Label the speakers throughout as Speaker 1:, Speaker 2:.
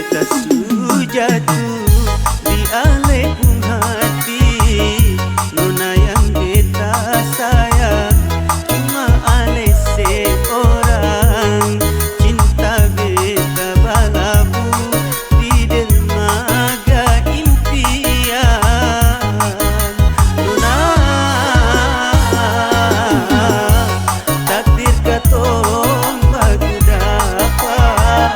Speaker 1: beta su jatuh di alaikum hati. Nona yang beta sayang cuma ale seorang. Cinta beta balabu di dermaga impian. Nona, takdir katong bagu dapat.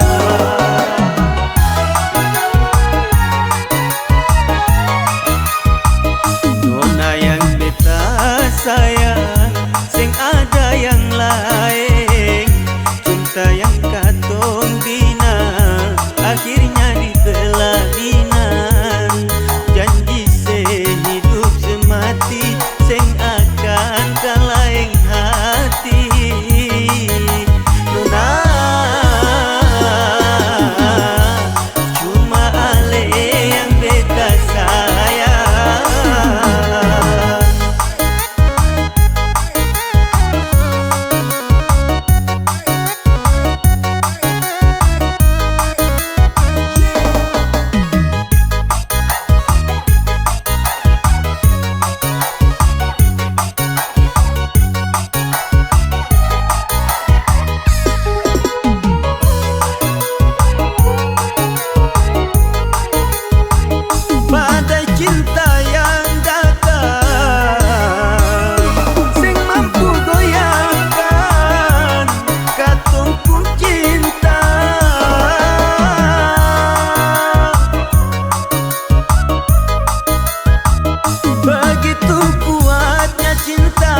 Speaker 1: Nona yang beta sayang, sing ada yang lain. Cinta yang katong bina akhirnya di pelaminan. Janji sehidup semati, sing akan kalaing hati. Nona, cuma ale yang beta sayang. Badai cinta yang datang, sing mampu goyahkan katong pun cinta. Begitu kuatnya cinta,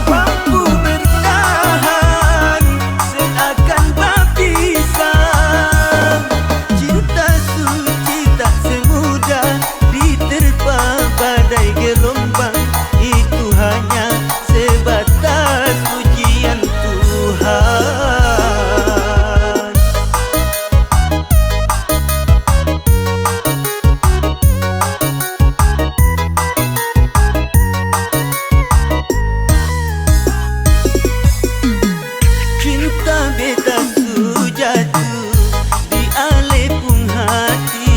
Speaker 1: mampu bertahan seakan berpisah. Cinta suci tak semudah diterpa badai gelombang. Itu hanya sebatas ujian Tuhan. Cinta beta su jatuh di alaikum hati.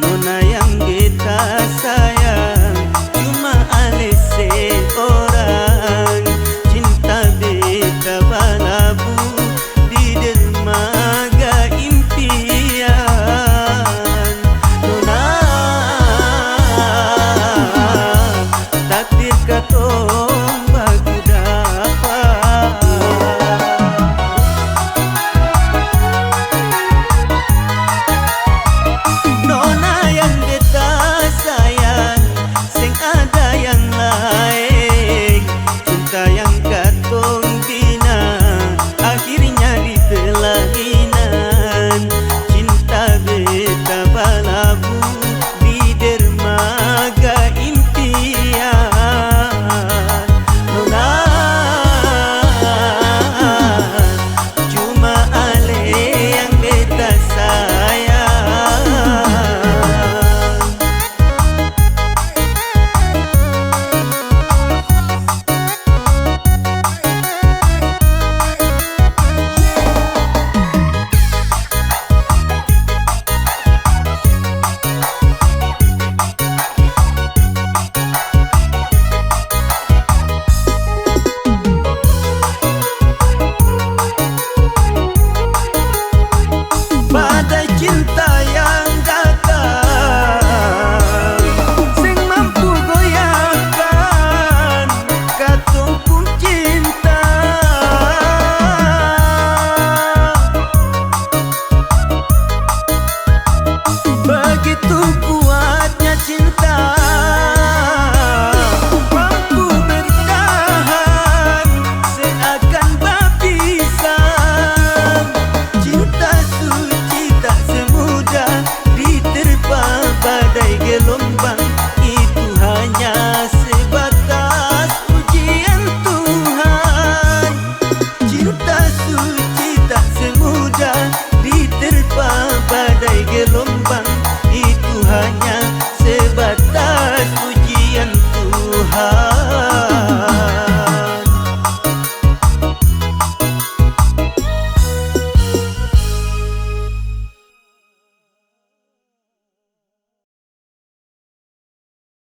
Speaker 1: Nona yang beta sayang cuma ale seorang. Cinta beta balabu di dermaga impian. Nona, takdir katong bagu dapat. Nona yang beta sayang, sing ada yang lain. Cinta yang katong bina akhirnya di pelaminan. Cinta beta balabu di dermaga impian. Nona, cuma ale yang beta sayang. Badai cinta yang datang, sing mampu goyahkan katong pun cinta. Begitu kuatnya cinta, mampu bertahan seakan berpisah. Cinta suci tak semudah diterpa badai gelombang. Itu hanya sebatas ujian Tuhan. Cinta suci tak semudah diterpa badai gelombang.